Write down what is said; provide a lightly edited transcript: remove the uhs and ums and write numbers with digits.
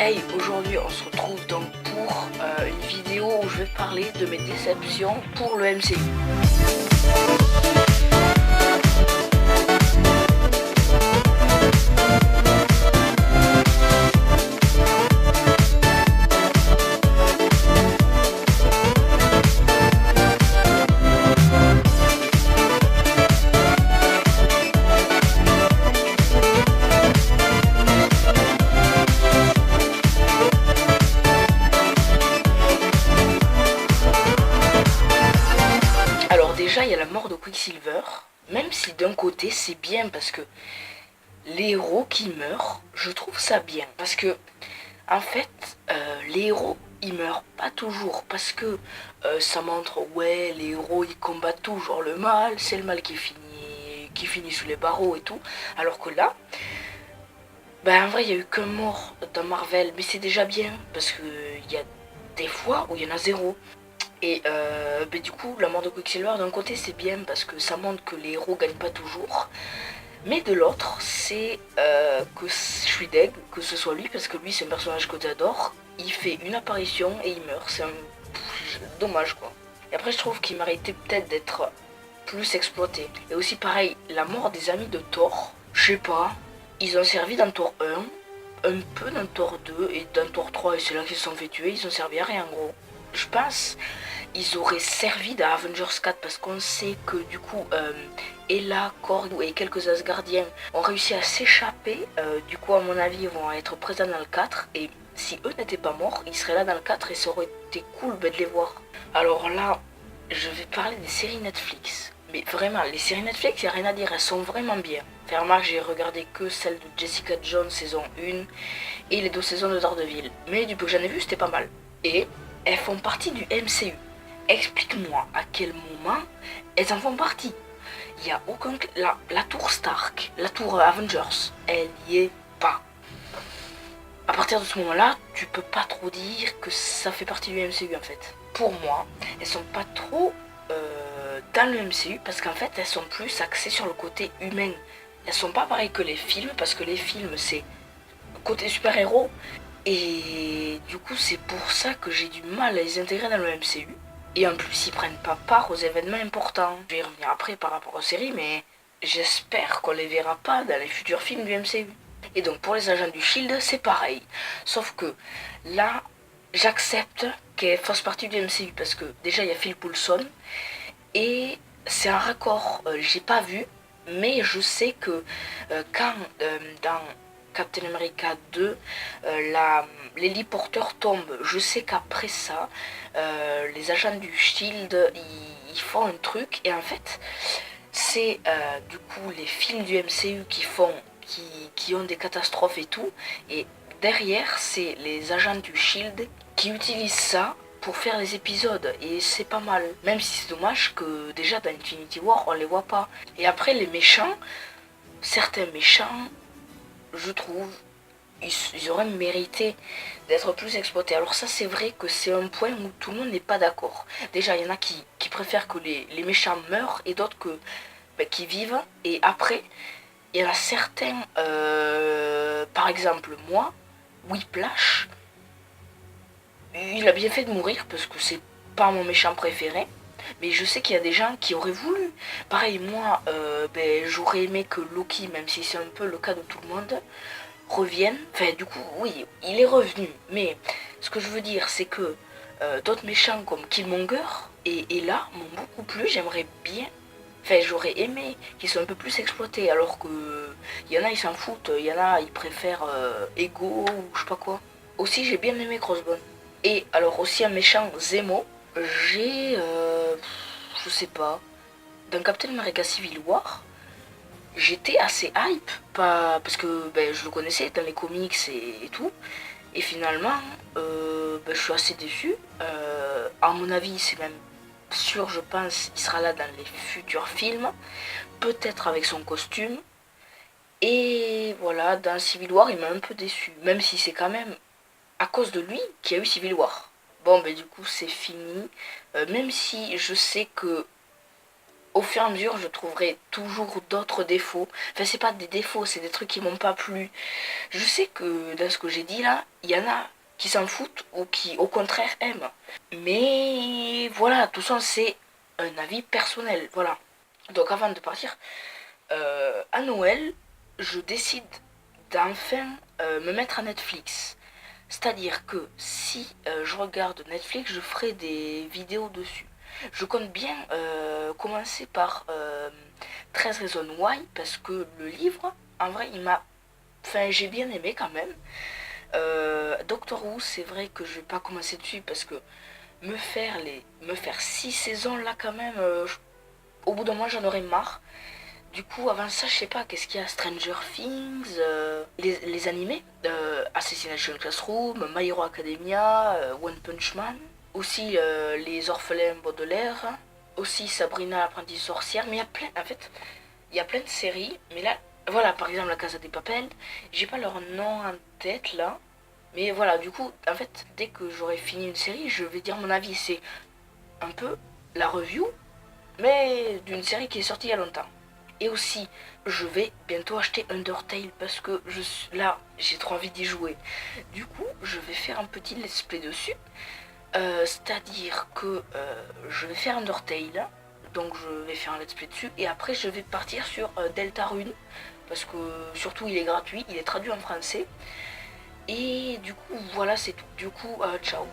Hey, aujourd'hui on se retrouve donc pour une vidéo où je vais parler de mes déceptions pour le MCU. Alors déjà il y a la mort de Quicksilver, même si d'un côté c'est bien parce que les héros qui meurent, je trouve ça bien. Parce que en fait, les héros ils meurent pas toujours parce que ça montre ouais les héros ils combattent toujours le mal, c'est le mal qui finit sous les barreaux et tout. Alors que là, en vrai il y a eu qu'un mort dans Marvel, mais c'est déjà bien parce que il y a des fois où il y en a zéro. Et du coup, la mort de Quicksilver, d'un côté, c'est bien parce que ça montre que les héros gagnent pas toujours. Mais de l'autre, c'est que je suis deg que ce soit lui parce que lui, c'est un personnage que t'adores. Il fait une apparition et il meurt. C'est dommage quoi. Et après, je trouve qu'il méritait peut-être d'être plus exploité. Et aussi, pareil, la mort des amis de Thor, je sais pas. Ils ont servi dans Thor 1, un peu dans Thor 2 et dans Thor 3, et c'est là qu'ils se sont fait tuer. Ils ont servi à rien en gros. Je pense ils auraient servi dans Avengers 4 parce qu'on sait que du coup Ella, Korg et quelques Asgardiens ont réussi à s'échapper. Du coup à mon avis ils vont être présents dans le 4 et si eux n'étaient pas morts ils seraient là dans le 4 et ça aurait été cool de les voir. Alors là je vais parler des séries Netflix. Mais vraiment les séries Netflix il n'y a rien à dire, elles sont vraiment bien. Fais remarque j'ai regardé que celle de Jessica Jones saison 1 et les 2 saisons de Daredevil. Mais du peu que j'en ai vu c'était pas mal. Et elles font partie du MCU. Explique-moi à quel moment elles en font partie. Il y a aucun... La tour Stark, la tour Avengers, elle y est pas. À partir de ce moment-là, tu peux pas trop dire que ça fait partie du MCU en fait. Pour moi, elles sont pas trop dans le MCU parce qu'en fait, elles sont plus axées sur le côté humain. Elles sont pas pareilles que les films parce que les films, c'est côté super-héros. Et du coup, c'est pour ça que j'ai du mal à les intégrer dans le MCU. Et en plus, ils prennent pas part aux événements importants. Je vais y revenir après par rapport aux séries, mais j'espère qu'on les verra pas dans les futurs films du MCU. Et donc pour les agents du Shield, c'est pareil. Sauf que là, j'accepte qu'elle fasse partie du MCU parce que déjà il y a Phil Coulson et c'est un raccord. J'ai pas vu, mais je sais que quand dans Captain America 2, l'héliporteur tombe. Je sais qu'après ça, les agents du Shield, ils font un truc. Et en fait, c'est du coup les films du MCU qui ont des catastrophes et tout. Et derrière, c'est les agents du Shield qui utilisent ça pour faire les épisodes. Et c'est pas mal. Même si c'est dommage que déjà dans Infinity War, on les voit pas. Et après, les méchants, certains méchants, je trouve, ils auraient mérité d'être plus exploités. Alors ça c'est vrai que c'est un point où tout le monde n'est pas d'accord. Déjà il y en a qui préfèrent que les méchants meurent et d'autres qui vivent. Et après il y en a certains, par exemple moi, Whiplash, il a bien fait de mourir parce que c'est pas mon méchant préféré. Mais je sais qu'il y a des gens qui auraient voulu. Pareil, moi, j'aurais aimé que Loki, même si c'est un peu le cas de tout le monde, revienne. Enfin, du coup, oui, il est revenu. Mais ce que je veux dire, c'est que d'autres méchants comme Killmonger et là m'ont beaucoup plu. J'aimerais bien. Enfin, j'aurais aimé qu'ils soient un peu plus exploités. Alors que il y en a, ils s'en foutent. Il y en a, ils préfèrent Ego ou je sais pas quoi. Aussi, j'ai bien aimé Crossbone. Et alors, aussi un méchant Zemo. J'ai. Je sais pas. Dans Captain America Civil War, j'étais assez hype, pas parce que je le connaissais dans les comics et tout, et finalement je suis assez déçu. À mon avis, c'est même sûr, je pense, il sera là dans les futurs films, peut-être avec son costume. Et voilà, dans Civil War, il m'a un peu déçu, même si c'est quand même à cause de lui qu'il y a eu Civil War. Bon, du coup, c'est fini. Même si je sais que au fur et à mesure, je trouverai toujours d'autres défauts. Enfin, c'est pas des défauts, c'est des trucs qui m'ont pas plu. Je sais que dans ce que j'ai dit là, il y en a qui s'en foutent ou qui au contraire aiment. Mais voilà, tout ça c'est un avis personnel. Voilà. Donc avant de partir, à Noël, je décide d'enfin me mettre à Netflix. C'est-à-dire que si je regarde Netflix, je ferai des vidéos dessus. Je compte bien commencer par 13 Reasons Why, parce que le livre, en vrai, il m'a... Enfin, j'ai bien aimé quand même. Doctor Who, c'est vrai que je vais pas commencer dessus, parce que me faire 6 saisons là quand même, au bout d'un mois j'en aurais marre. Du coup, avant ça, je sais pas, qu'est-ce qu'il y a? Stranger Things, les animés, Assassination Classroom, My Hero Academia, One Punch Man, aussi les orphelins Baudelaire, aussi Sabrina l'apprentie sorcière, mais il y a plein, en fait, il y a plein de séries, mais là, voilà, par exemple la Casa des Papel, j'ai pas leur nom en tête là, mais voilà, du coup, en fait, dès que j'aurai fini une série, je vais dire mon avis, c'est un peu la review, mais d'une série qui est sortie il y a longtemps. Et aussi, je vais bientôt acheter Undertale parce que là, j'ai trop envie d'y jouer. Du coup, je vais faire un petit let's play dessus. C'est-à-dire que je vais faire Undertale. Donc je vais faire un let's play dessus. Et après, je vais partir sur Deltarune. Parce que surtout, il est gratuit. Il est traduit en français. Et du coup, voilà, c'est tout. Du coup, ciao.